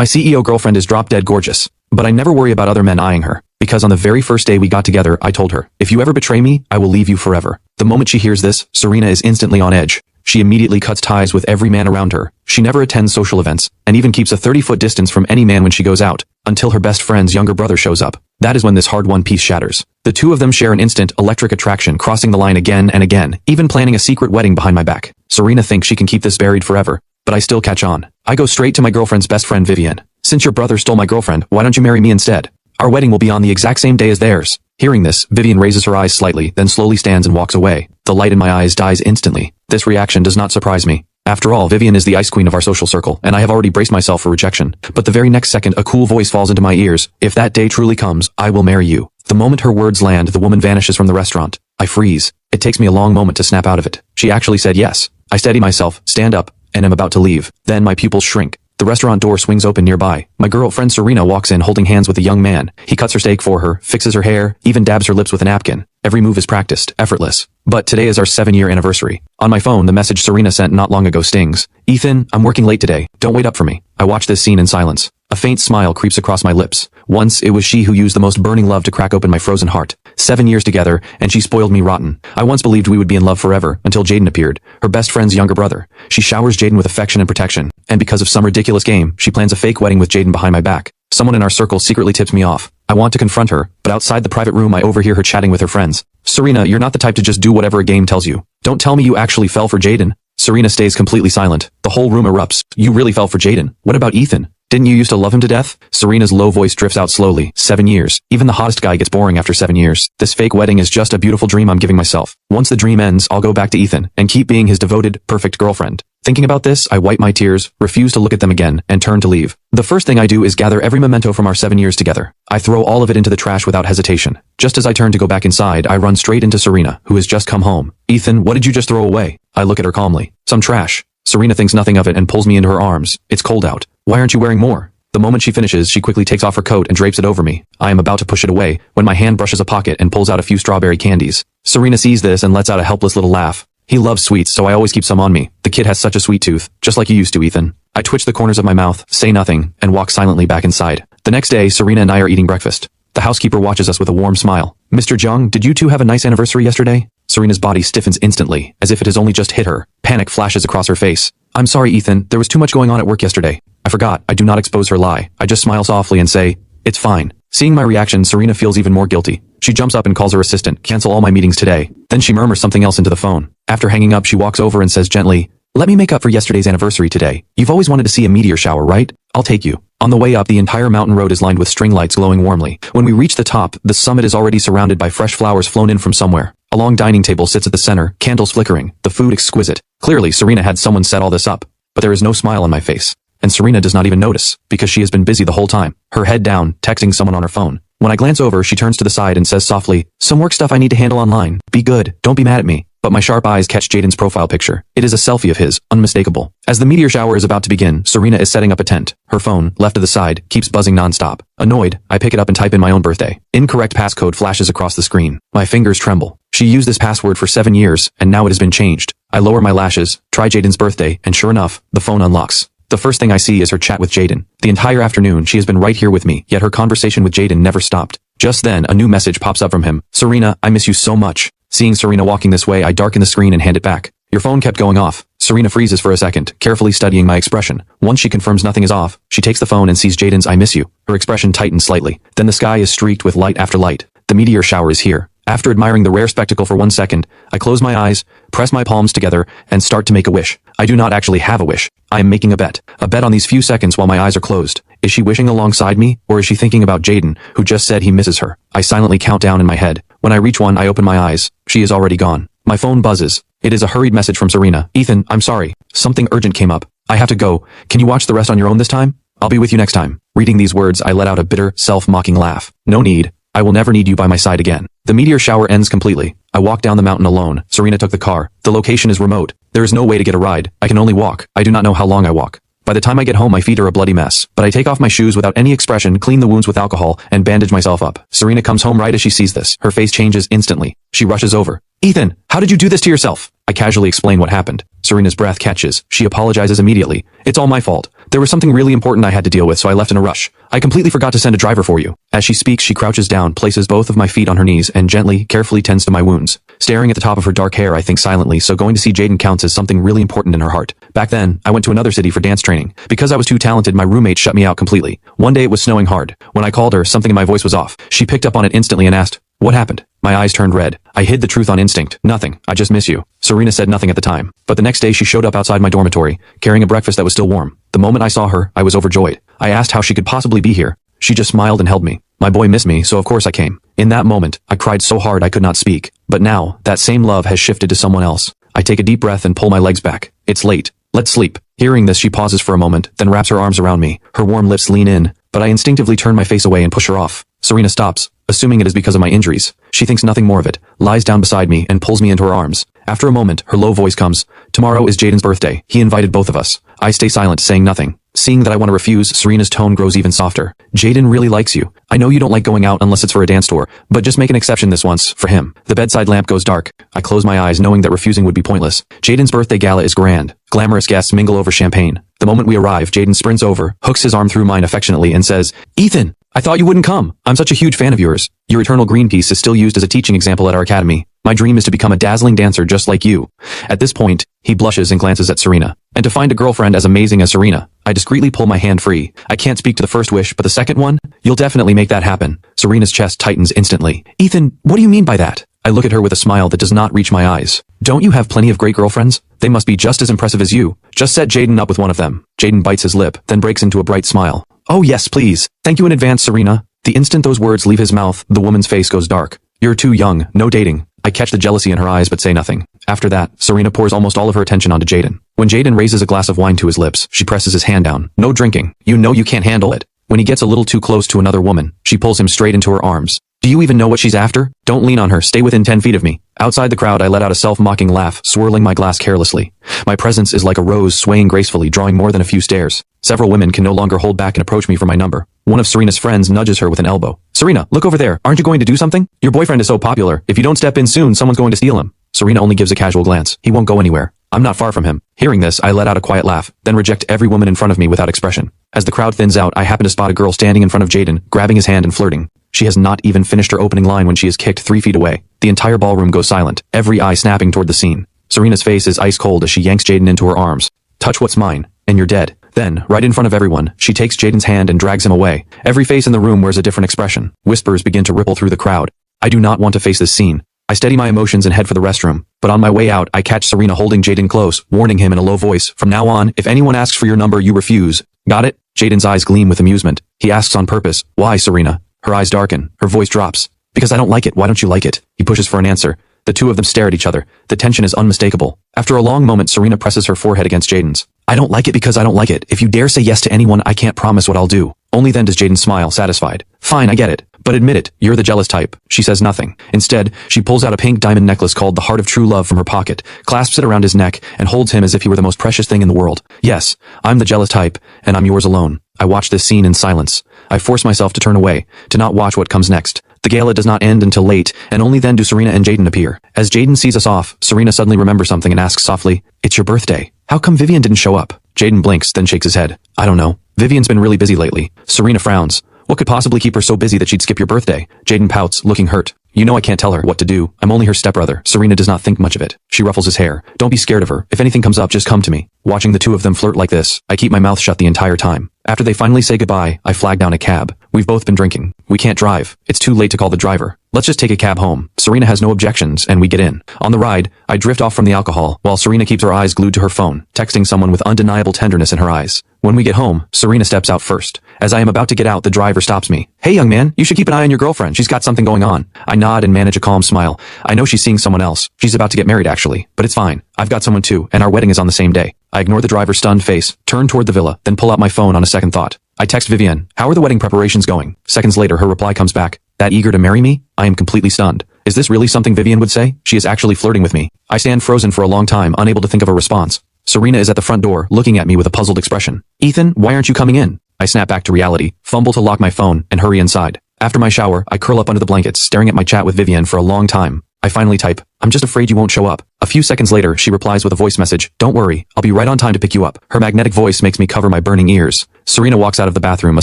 My CEO girlfriend is drop-dead gorgeous, but I never worry about other men eyeing her, because on the very first day we got together, I told her, if you ever betray me, I will leave you forever. The moment she hears this, Serena is instantly on edge. She immediately cuts ties with every man around her. She never attends social events, and even keeps a 30-foot distance from any man when she goes out, until her best friend's younger brother shows up. That is when this hard-won peace shatters. The two of them share an instant electric attraction, crossing the line again and again, even planning a secret wedding behind my back. Serena thinks she can keep this buried forever, but I still catch on. I go straight to my girlfriend's best friend Vivian. Since your brother stole my girlfriend, why don't you marry me instead? Our wedding will be on the exact same day as theirs. Hearing this, Vivian raises her eyes slightly, then slowly stands and walks away. The light in my eyes dies instantly. This reaction does not surprise me. After all, Vivian is the ice queen of our social circle, and I have already braced myself for rejection. But the very next second, a cool voice falls into my ears. If that day truly comes, I will marry you. The moment her words land, the woman vanishes from the restaurant. I freeze. It takes me a long moment to snap out of it. She actually said yes. I steady myself, stand up, and am about to leave. Then my pupils shrink. The restaurant door swings open nearby. My girlfriend Serena walks in holding hands with a young man. He cuts her steak for her, fixes her hair, even dabs her lips with a napkin. Every move is practiced, effortless. But today is our 7-year anniversary. On my phone, the message Serena sent not long ago stings. Ethan, I'm working late today. Don't wait up for me. I watch this scene in silence. A faint smile creeps across my lips. Once, it was she who used the most burning love to crack open my frozen heart. 7 years together, and she spoiled me rotten. I once believed we would be in love forever, until Jaden appeared, her best friend's younger brother. She showers Jaden with affection and protection, and because of some ridiculous game, she plans a fake wedding with Jaden behind my back. Someone in our circle secretly tips me off. I want to confront her, but outside the private room I overhear her chatting with her friends. Serena, you're not the type to just do whatever a game tells you. Don't tell me you actually fell for Jaden. Serena stays completely silent. The whole room erupts. You really fell for Jaden. What about Ethan? Didn't you used to love him to death? Serena's low voice drifts out slowly. 7 years. Even the hottest guy gets boring after 7 years. This fake wedding is just a beautiful dream I'm giving myself. Once the dream ends, I'll go back to Ethan and keep being his devoted, perfect girlfriend. Thinking about this, I wipe my tears, refuse to look at them again, and turn to leave. The first thing I do is gather every memento from our 7 years together. I throw all of it into the trash without hesitation. Just as I turn to go back inside, I run straight into Serena, who has just come home. Ethan, what did you just throw away? I look at her calmly. Some trash. Serena thinks nothing of it and pulls me into her arms. It's cold out. Why aren't you wearing more? The moment she finishes, she quickly takes off her coat and drapes it over me. I am about to push it away, when my hand brushes a pocket and pulls out a few strawberry candies. Serena sees this and lets out a helpless little laugh. He loves sweets, so I always keep some on me. The kid has such a sweet tooth, just like you used to, Ethan. I twitch the corners of my mouth, say nothing, and walk silently back inside. The next day, Serena and I are eating breakfast. The housekeeper watches us with a warm smile. Mr. Jung, did you two have a nice anniversary yesterday? Serena's body stiffens instantly, as if it has only just hit her. Panic flashes across her face. I'm sorry, Ethan, there was too much going on at work yesterday. I forgot. I do not expose her lie. I just smile softly and say, it's fine. Seeing my reaction, Serena feels even more guilty. She jumps up and calls her assistant, cancel all my meetings today. Then she murmurs something else into the phone. After hanging up, she walks over and says gently, let me make up for yesterday's anniversary today. You've always wanted to see a meteor shower, right? I'll take you. On the way up, the entire mountain road is lined with string lights glowing warmly. When we reach the top, the summit is already surrounded by fresh flowers flown in from somewhere. A long dining table sits at the center, candles flickering, the food exquisite. Clearly, Serena had someone set all this up. But there is no smile on my face. And Serena does not even notice, because she has been busy the whole time, her head down, texting someone on her phone. When I glance over, she turns to the side and says softly, some work stuff I need to handle online. Be good, don't be mad at me. But my sharp eyes catch Jaden's profile picture. It is a selfie of his, unmistakable. As the meteor shower is about to begin, Serena is setting up a tent. Her phone, left to the side, keeps buzzing nonstop. Annoyed, I pick it up and type in my own birthday. Incorrect passcode flashes across the screen. My fingers tremble. She used this password for 7 years, and now it has been changed. I lower my lashes, try Jaden's birthday, and sure enough, the phone unlocks. The first thing I see is her chat with Jaden. The entire afternoon, she has been right here with me, yet her conversation with Jaden never stopped. Just then, a new message pops up from him. Serena, I miss you so much. Seeing Serena walking this way, I darken the screen and hand it back. Your phone kept going off. Serena freezes for a second, carefully studying my expression. Once she confirms nothing is off, she takes the phone and sees Jaden's I miss you. Her expression tightens slightly. Then the sky is streaked with light after light. The meteor shower is here. After admiring the rare spectacle for 1 second, I close my eyes, press my palms together, and start to make a wish. I do not actually have a wish. I am making a bet. A bet on these few seconds while my eyes are closed. Is she wishing alongside me, or is she thinking about Jaden, who just said he misses her? I silently count down in my head. When I reach 1, I open my eyes. She is already gone. My phone buzzes. It is a hurried message from Serena. Ethan, I'm sorry. Something urgent came up. I have to go. Can you watch the rest on your own this time? I'll be with you next time. Reading these words, I let out a bitter, self-mocking laugh. No need. I will never need you by my side again. The meteor shower ends completely. I walk down the mountain alone. Serena took the car. The location is remote. There is no way to get a ride. I can only walk. I do not know how long I walk. By the time I get home, my feet are a bloody mess. But I take off my shoes without any expression, clean the wounds with alcohol, and bandage myself up. Serena comes home right as she sees this. Her face changes instantly. She rushes over. Ethan, how did you do this to yourself? I casually explain what happened. Serena's breath catches. She apologizes immediately. It's all my fault. There was something really important I had to deal with, so I left in a rush. I completely forgot to send a driver for you. As she speaks, she crouches down, places both of my feet on her knees, and gently, carefully tends to my wounds. Staring at the top of her dark hair, I think silently, so going to see Jaden counts as something really important in her heart. Back then, I went to another city for dance training. Because I was too talented, my roommate shut me out completely. One day it was snowing hard. When I called her, something in my voice was off. She picked up on it instantly and asked, "What happened?" My eyes turned red. I hid the truth on instinct. Nothing. I just miss you. Serena said nothing at the time. But the next day she showed up outside my dormitory, carrying a breakfast that was still warm. The moment I saw her, I was overjoyed. I asked how she could possibly be here. She just smiled and held me. My boy missed me, so of course I came. In that moment, I cried so hard I could not speak. But now, that same love has shifted to someone else. I take a deep breath and pull my legs back. It's late. Let's sleep. Hearing this, she pauses for a moment, then wraps her arms around me. Her warm lips lean in, but I instinctively turn my face away and push her off. Serena stops, assuming it is because of my injuries. She thinks nothing more of it, lies down beside me, and pulls me into her arms. After a moment, her low voice comes. "Tomorrow is Jaden's birthday. He invited both of us." I stay silent, saying nothing. Seeing that I want to refuse, Serena's tone grows even softer. "Jaden really likes you. I know you don't like going out unless it's for a dance tour, but just make an exception this once, for him." The bedside lamp goes dark. I close my eyes, knowing that refusing would be pointless. Jaden's birthday gala is grand. Glamorous guests mingle over champagne. The moment we arrive, Jaden sprints over, hooks his arm through mine affectionately, and says, "Ethan, I thought you wouldn't come. I'm such a huge fan of yours. Your eternal green piece is still used as a teaching example at our academy. My dream is to become a dazzling dancer just like you." At this point, he blushes and glances at Serena. "And to find a girlfriend as amazing as Serena." I discreetly pull my hand free. I can't speak to the first wish, but the second one? "You'll definitely make that happen." Serena's chest tightens instantly. "Ethan, what do you mean by that?" I look at her with a smile that does not reach my eyes. "Don't you have plenty of great girlfriends? They must be just as impressive as you. Just set Jaden up with one of them." Jaden bites his lip, then breaks into a bright smile. "Oh yes, please. Thank you in advance, Serena." The instant those words leave his mouth, the woman's face goes dark. "You're too young. No dating." I catch the jealousy in her eyes but say nothing. After that, Serena pours almost all of her attention onto Jaden. When Jaden raises a glass of wine to his lips, she presses his hand down. "No drinking. You know you can't handle it." When he gets a little too close to another woman, she pulls him straight into her arms. "Do you even know what she's after? Don't lean on her. Stay within 10 feet of me." Outside the crowd, I let out a self-mocking laugh, swirling my glass carelessly. My presence is like a rose swaying gracefully, drawing more than a few stares. Several women can no longer hold back and approach me for my number. One of Serena's friends nudges her with an elbow. "Serena, look over there. Aren't you going to do something? Your boyfriend is so popular. If you don't step in soon, someone's going to steal him." Serena only gives a casual glance. He won't go anywhere. I'm not far from him. Hearing this, I let out a quiet laugh, then reject every woman in front of me without expression. As the crowd thins out, I happen to spot a girl standing in front of Jaden, grabbing his hand and flirting. She has not even finished her opening line when she is kicked 3 feet away. The entire ballroom goes silent, every eye snapping toward the scene. Serena's face is ice cold as she yanks Jaden into her arms. "Touch what's mine, and you're dead." Then, right in front of everyone, she takes Jaden's hand and drags him away. Every face in the room wears a different expression. Whispers begin to ripple through the crowd. I do not want to face this scene. I steady my emotions and head for the restroom. But on my way out, I catch Serena holding Jaden close, warning him in a low voice, "From now on, if anyone asks for your number, you refuse. Got it?" Jaden's eyes gleam with amusement. He asks on purpose, "Why, Serena?" Her eyes darken. Her voice drops. "Because I don't like it. Why don't you like it?" He pushes for an answer. The two of them stare at each other. The tension is unmistakable. After a long moment, Serena presses her forehead against Jaden's. "I don't like it because I don't like it. If you dare say yes to anyone, I can't promise what I'll do." Only then does Jaden smile, satisfied. "Fine, I get it. But admit it, you're the jealous type." She says nothing. Instead, she pulls out a pink diamond necklace called the Heart of True Love from her pocket, clasps it around his neck, and holds him as if he were the most precious thing in the world. "Yes, I'm the jealous type, and I'm yours alone." I watch this scene in silence. I force myself to turn away, to not watch what comes next. The gala does not end until late, and only then do Serena and Jaden appear. As Jaden sees us off, Serena suddenly remembers something and asks softly, "It's your birthday. How come Vivian didn't show up?" Jaden blinks, then shakes his head. "I don't know. Vivian's been really busy lately." Serena frowns. "What could possibly keep her so busy that she'd skip your birthday?" Jaden pouts, looking hurt. "You know I can't tell her what to do. I'm only her stepbrother." Serena does not think much of it. She ruffles his hair. "Don't be scared of her. If anything comes up, just come to me." Watching the two of them flirt like this, I keep my mouth shut the entire time. After they finally say goodbye, I flag down a cab. We've both been drinking. We can't drive. It's too late to call the driver. "Let's just take a cab home." Serena has no objections, and we get in. On the ride, I drift off from the alcohol, while Serena keeps her eyes glued to her phone, texting someone with undeniable tenderness in her eyes. When we get home, Serena steps out first. As I am about to get out, the driver stops me. "Hey young man, you should keep an eye on your girlfriend. She's got something going on." I nod and manage a calm smile. I know she's seeing someone else. She's about to get married actually, but it's fine. I've got someone too, and our wedding is on the same day. I ignore the driver's stunned face, turn toward the villa, then pull out my phone on a second thought. I text Vivian, "How are the wedding preparations going?" Seconds later, her reply comes back. "That eager to marry me?" I am completely stunned. Is this really something Vivian would say? She is actually flirting with me. I stand frozen for a long time, unable to think of a response. Serena is at the front door, looking at me with a puzzled expression. "Ethan, why aren't you coming in?" I snap back to reality, fumble to lock my phone, and hurry inside. After my shower, I curl up under the blankets, staring at my chat with Vivian for a long time. I finally type, I'm just afraid you won't show up. A few seconds later, she replies with a voice message, don't worry, I'll be right on time to pick you up. Her magnetic voice makes me cover my burning ears. Serena walks out of the bathroom, a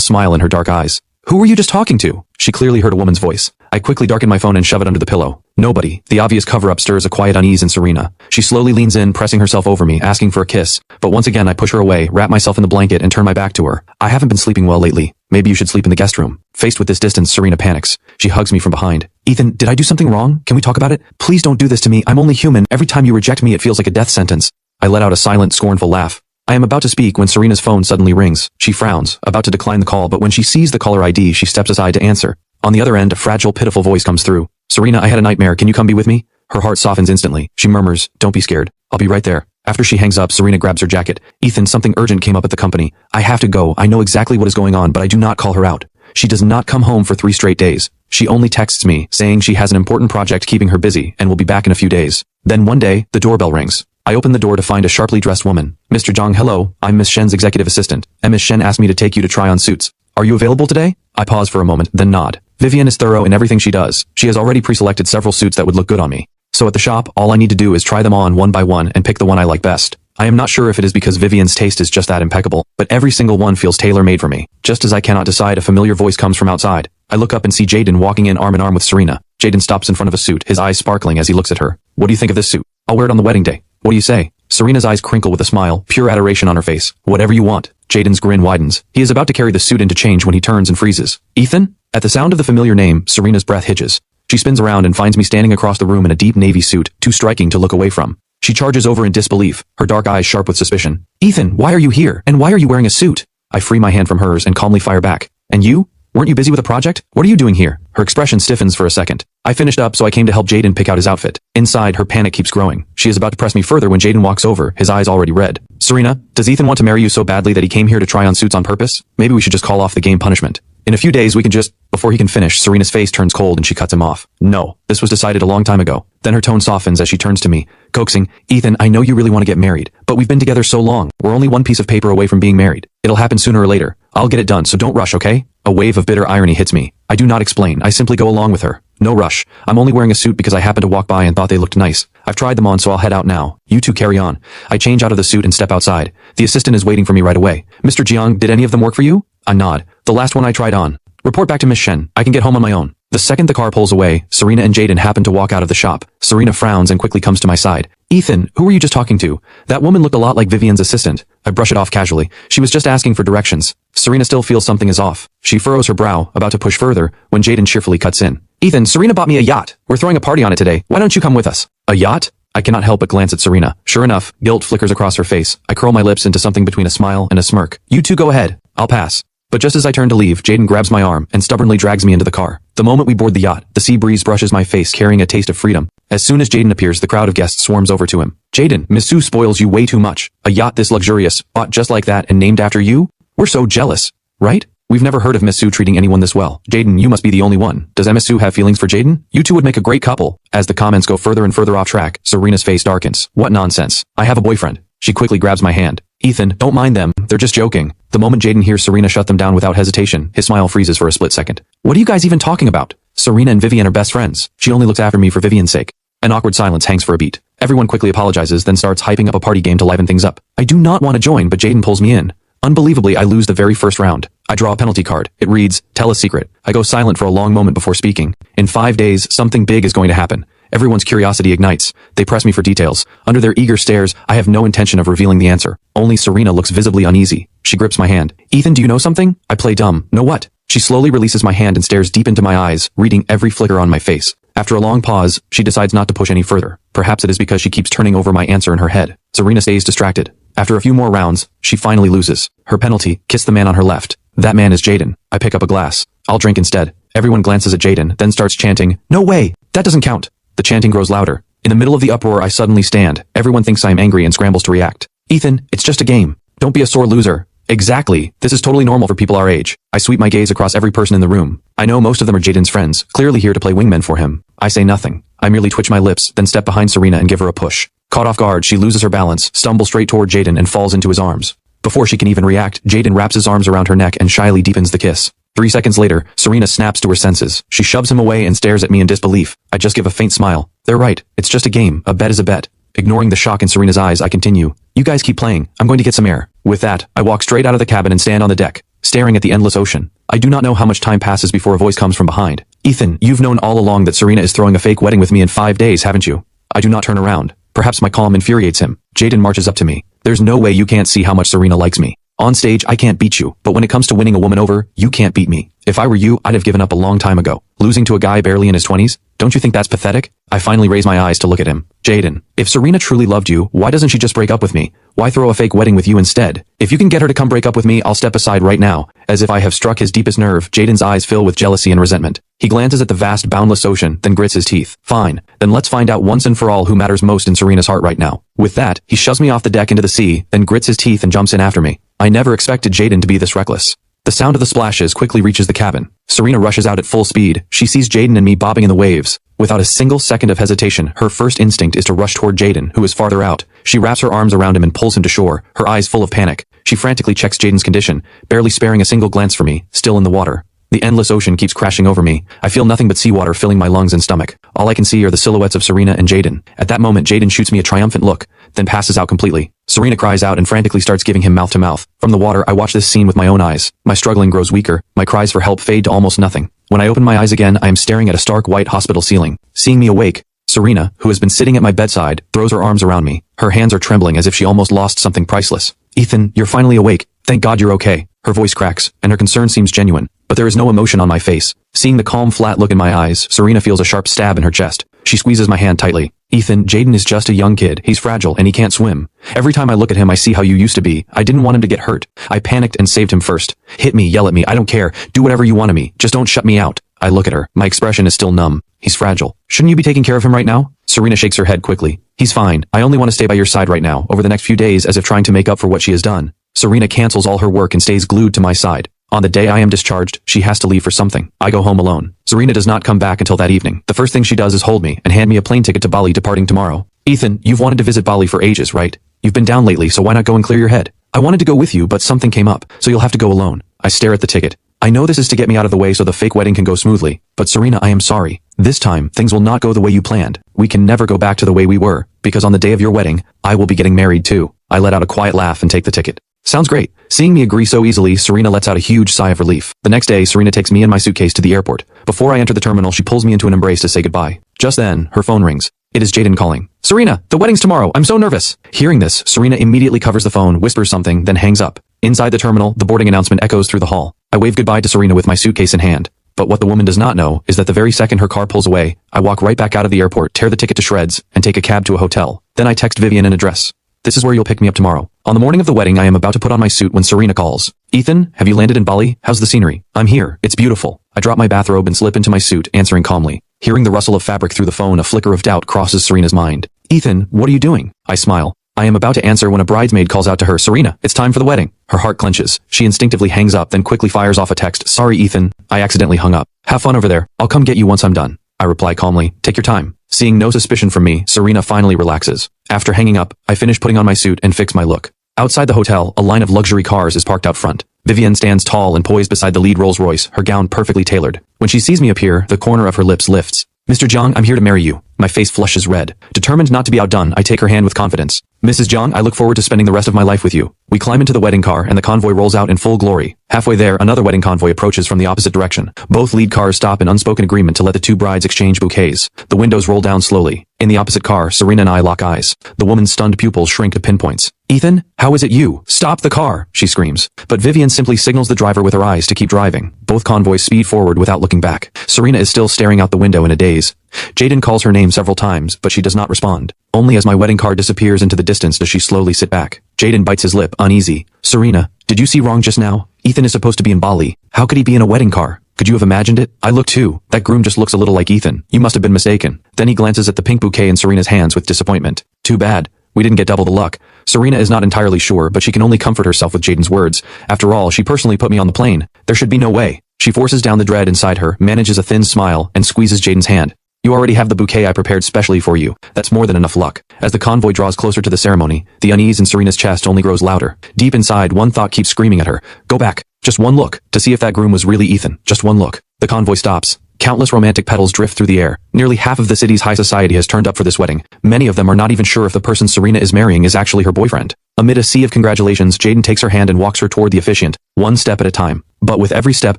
smile in her dark eyes. Who were you just talking to? She clearly heard a woman's voice. I quickly darken my phone and shove it under the pillow. Nobody. The obvious cover-up stirs a quiet unease in Serena. She slowly leans in, pressing herself over me, asking for a kiss. But once again I push her away, wrap myself in the blanket and turn my back to her. I haven't been sleeping well lately. Maybe you should sleep in the guest room. Faced with this distance, Serena panics. She hugs me from behind. Ethan, did I do something wrong? Can we talk about it? Please don't do this to me. I'm only human. Every time you reject me it feels like a death sentence. I let out a silent, scornful laugh. I am about to speak when Serena's phone suddenly rings. She frowns, about to decline the call, but when she sees the caller ID, she steps aside to answer. On the other end, a fragile, pitiful voice comes through. Serena, I had a nightmare. Can you come be with me? Her heart softens instantly. She murmurs, don't be scared. I'll be right there. After she hangs up, Serena grabs her jacket. Ethan, something urgent came up at the company. I have to go. I know exactly what is going on, but I do not call her out. She does not come home for 3 straight days. She only texts me, saying she has an important project keeping her busy and will be back in a few days. Then one day, the doorbell rings. I open the door to find a sharply dressed woman. Mr. Zhang, hello, I'm Miss Shen's executive assistant, and Miss Shen asked me to take you to try on suits. Are you available today? I pause for a moment, then nod. Vivian is thorough in everything she does. She has already pre-selected several suits that would look good on me. So at the shop, all I need to do is try them on one by one and pick the one I like best. I am not sure if it is because Vivian's taste is just that impeccable, but every single one feels tailor-made for me. Just as I cannot decide, a familiar voice comes from outside. I look up and see Jaden walking in arm in arm with Serena. Jaden stops in front of a suit, his eyes sparkling as he looks at her. What do you think of this suit? I'll wear it on the wedding day. What do you say? Serena's eyes crinkle with a smile, pure adoration on her face. Whatever you want. Jaden's grin widens. He is about to carry the suit into change when he turns and freezes. Ethan? At the sound of the familiar name, Serena's breath hitches. She spins around and finds me standing across the room in a deep navy suit, too striking to look away from. She charges over in disbelief, her dark eyes sharp with suspicion. Ethan, why are you here? And why are you wearing a suit? I free my hand from hers and calmly fire back. And you? Weren't you busy with a project? What are you doing here? Her expression stiffens for a second. I finished up, so I came to help Jaden pick out his outfit. Inside, her panic keeps growing. She is about to press me further when Jaden walks over, his eyes already red. Serena, does Ethan want to marry you so badly that he came here to try on suits on purpose? Maybe we should just call off the game punishment. In a few days we can just... Before he can finish, Serena's face turns cold and she cuts him off. No, this was decided a long time ago. Then her tone softens as she turns to me, coaxing, Ethan, I know you really want to get married, but we've been together so long. We're only one piece of paper away from being married. It'll happen sooner or later. I'll get it done, so don't rush, okay? A wave of bitter irony hits me. I do not explain. I simply go along with her. No rush. I'm only wearing a suit because I happened to walk by and thought they looked nice. I've tried them on, so I'll head out now. You two carry on. I change out of the suit and step outside. The assistant is waiting for me right away. Mr. Jiang, did any of them work for you? I nod. The last one I tried on. Report back to Miss Shen. I can get home on my own. The second the car pulls away, Serena and Jaden happen to walk out of the shop. Serena frowns and quickly comes to my side. Ethan, who were you just talking to? That woman looked a lot like Vivian's assistant. I brush it off casually. She was just asking for directions. Serena still feels something is off. She furrows her brow, about to push further, when Jaden cheerfully cuts in. Ethan, Serena bought me a yacht. We're throwing a party on it today. Why don't you come with us? A yacht? I cannot help but glance at Serena. Sure enough, guilt flickers across her face. I curl my lips into something between a smile and a smirk. You two go ahead. I'll pass. But just as I turn to leave, Jaden grabs my arm and stubbornly drags me into the car. The moment we board the yacht, the sea breeze brushes my face, carrying a taste of freedom. As soon as Jaden appears, the crowd of guests swarms over to him. Jaden, Miss Sue spoils you way too much. A yacht this luxurious, bought just like that and named after you? We're so jealous. Right? We've never heard of Miss Sue treating anyone this well. Jaden, you must be the only one. Does Miss Sue have feelings for Jaden? You two would make a great couple. As the comments go further and further off track, Serena's face darkens. What nonsense. I have a boyfriend. She quickly grabs my hand. Ethan, don't mind them. They're just joking. The moment Jaden hears Serena shut them down without hesitation, his smile freezes for a split second. What are you guys even talking about? Serena and Vivian are best friends. She only looks after me for Vivian's sake. An awkward silence hangs for a beat. Everyone quickly apologizes, then starts hyping up a party game to liven things up. I do not want to join, but Jaden pulls me in. Unbelievably, I lose the very first round. I draw a penalty card. It reads, tell a secret. I go silent for a long moment before speaking. In 5 days, something big is going to happen. Everyone's curiosity ignites. They press me for details. Under their eager stares, I have no intention of revealing the answer. Only Serena looks visibly uneasy. She grips my hand. Ethan, do you know something? I play dumb. Know what? She slowly releases my hand and stares deep into my eyes, reading every flicker on my face. After a long pause, she decides not to push any further. Perhaps it is because she keeps turning over my answer in her head. Serena stays distracted. After a few more rounds, she finally loses. Her penalty, kiss the man on her left. That man is Jaden. I pick up a glass. I'll drink instead. Everyone glances at Jaden, then starts chanting, no way! That doesn't count! The chanting grows louder. In the middle of the uproar, I suddenly stand. Everyone thinks I am angry and scrambles to react. Ethan, it's just a game. Don't be a sore loser. Exactly. This is totally normal for people our age. I sweep my gaze across every person in the room. I know most of them are Jaden's friends, clearly here to play wingmen for him. I say nothing. I merely twitch my lips, then step behind Serena and give her a push. Caught off guard, she loses her balance, stumbles straight toward Jaden and falls into his arms. Before she can even react, Jaden wraps his arms around her neck and shyly deepens the kiss. 3 seconds later, Serena snaps to her senses. She shoves him away and stares at me in disbelief. I just give a faint smile. They're right. It's just a game. A bet is a bet. Ignoring the shock in Serena's eyes, I continue. You guys keep playing. I'm going to get some air. With that, I walk straight out of the cabin and stand on the deck, staring at the endless ocean. I do not know how much time passes before a voice comes from behind. Ethan, you've known all along that Serena is throwing a fake wedding with me in 5 days, haven't you? I do not turn around. Perhaps my calm infuriates him. Jaden marches up to me. There's no way you can't see how much Serena likes me. On stage, I can't beat you, but when it comes to winning a woman over, you can't beat me. If I were you, I'd have given up a long time ago. Losing to a guy barely in his 20s? Don't you think that's pathetic? I finally raise my eyes to look at him. Jaden, if Serena truly loved you, why doesn't she just break up with me? Why throw a fake wedding with you instead? If you can get her to come break up with me, I'll step aside right now. As if I have struck his deepest nerve, Jaden's eyes fill with jealousy and resentment. He glances at the vast, boundless ocean, then grits his teeth. Fine, then let's find out once and for all who matters most in Serena's heart right now. With that, he shoves me off the deck into the sea, then grits his teeth and jumps in after me. I never expected Jaden to be this reckless. The sound of the splashes quickly reaches the cabin. Serena rushes out at full speed. She sees Jaden and me bobbing in the waves. Without a single second of hesitation, her first instinct is to rush toward Jaden, who is farther out. She wraps her arms around him and pulls him to shore, her eyes full of panic. She frantically checks Jaden's condition, barely sparing a single glance for me, still in the water. The endless ocean keeps crashing over me. I feel nothing but seawater filling my lungs and stomach. All I can see are the silhouettes of Serena and Jaden. At that moment, Jaden shoots me a triumphant look, then passes out completely. Serena cries out and frantically starts giving him mouth to mouth. From the water, I watch this scene with my own eyes. My struggling grows weaker. My cries for help fade to almost nothing. When I open my eyes again, I am staring at a stark white hospital ceiling. Seeing me awake, Serena, who has been sitting at my bedside, throws her arms around me. Her hands are trembling as if she almost lost something priceless. Ethan, you're finally awake. Thank God you're okay. Her voice cracks, and her concern seems genuine, but there is no emotion on my face. Seeing the calm, flat look in my eyes, Serena feels a sharp stab in her chest. She squeezes my hand tightly. Ethan, Jaden is just a young kid. He's fragile, and he can't swim. Every time I look at him, I see how you used to be. I didn't want him to get hurt. I panicked and saved him first. Hit me, yell at me, I don't care. Do whatever you want of me. Just don't shut me out. I look at her. My expression is still numb. He's fragile. Shouldn't you be taking care of him right now? Serena shakes her head quickly. He's fine. I only want to stay by your side right now, over the next few days, as if trying to make up for what she has done. Serena cancels all her work and stays glued to my side. On the day I am discharged, she has to leave for something. I go home alone. Serena does not come back until that evening. The first thing she does is hold me and hand me a plane ticket to Bali departing tomorrow. Ethan, you've wanted to visit Bali for ages, right? You've been down lately, so why not go and clear your head? I wanted to go with you, but something came up, so you'll have to go alone. I stare at the ticket. I know this is to get me out of the way so the fake wedding can go smoothly, but Serena, I am sorry. This time, things will not go the way you planned. We can never go back to the way we were, because on the day of your wedding, I will be getting married too. I let out a quiet laugh and take the ticket. Sounds great. Seeing me agree so easily, Serena lets out a huge sigh of relief. The next day, Serena takes me and my suitcase to the airport. Before I enter the terminal, she pulls me into an embrace to say goodbye. Just then, her phone rings. It is Jaden calling. Serena, the wedding's tomorrow. I'm so nervous. Hearing this, Serena immediately covers the phone, whispers something, then hangs up. Inside the terminal, the boarding announcement echoes through the hall. I wave goodbye to Serena with my suitcase in hand. But what the woman does not know is that the very second her car pulls away, I walk right back out of the airport, tear the ticket to shreds, and take a cab to a hotel. Then I text Vivian an address. This is where you'll pick me up tomorrow. On the morning of the wedding, I am about to put on my suit when Serena calls. Ethan, have you landed in Bali? How's the scenery? I'm here. It's beautiful. I drop my bathrobe and slip into my suit, answering calmly. Hearing the rustle of fabric through the phone, a flicker of doubt crosses Serena's mind. Ethan, what are you doing? I smile. I am about to answer when a bridesmaid calls out to her, Serena, it's time for the wedding. Her heart clenches. She instinctively hangs up, then quickly fires off a text. Sorry, Ethan. I accidentally hung up. Have fun over there. I'll come get you once I'm done. I reply calmly. Take your time. Seeing no suspicion from me, Serena finally relaxes. After hanging up, I finish putting on my suit and fix my look. Outside the hotel, a line of luxury cars is parked out front. Vivian stands tall and poised beside the lead Rolls-Royce, her gown perfectly tailored. When she sees me appear, the corner of her lips lifts. Mr. Jiang, I'm here to marry you. My face flushes red. Determined not to be outdone, I take her hand with confidence. Mrs. Jiang, I look forward to spending the rest of my life with you. We climb into the wedding car and the convoy rolls out in full glory. Halfway there, another wedding convoy approaches from the opposite direction. Both lead cars stop in unspoken agreement to let the two brides exchange bouquets. The windows roll down slowly. In the opposite car, Serena and I lock eyes. The woman's stunned pupils shrink to pinpoints. Ethan, how is it you? Stop the car, she screams. But Vivian simply signals the driver with her eyes to keep driving. Both convoys speed forward without looking back. Serena is still staring out the window in a daze. Jaden calls her name several times, but she does not respond. Only as my wedding car disappears into the distance does she slowly sit back. Jaden bites his lip, uneasy. Serena, did you see wrong just now? Ethan is supposed to be in Bali. How could he be in a wedding car? Could you have imagined it? I look too. That groom just looks a little like Ethan. You must have been mistaken. Then he glances at the pink bouquet in Serena's hands with disappointment. Too bad. We didn't get double the luck. Serena is not entirely sure, but she can only comfort herself with Jaden's words. After all, she personally put me on the plane. There should be no way. She forces down the dread inside her, manages a thin smile, and squeezes Jaden's hand. You already have the bouquet I prepared specially for you. That's more than enough luck. As the convoy draws closer to the ceremony, the unease in Serena's chest only grows louder. Deep inside, one thought keeps screaming at her. Go back. Just one look, to see if that groom was really Ethan. Just one look. The convoy stops. Countless romantic petals drift through the air. Nearly half of the city's high society has turned up for this wedding. Many of them are not even sure if the person Serena is marrying is actually her boyfriend. Amid a sea of congratulations, Jaden takes her hand and walks her toward the officiant, one step at a time. But with every step,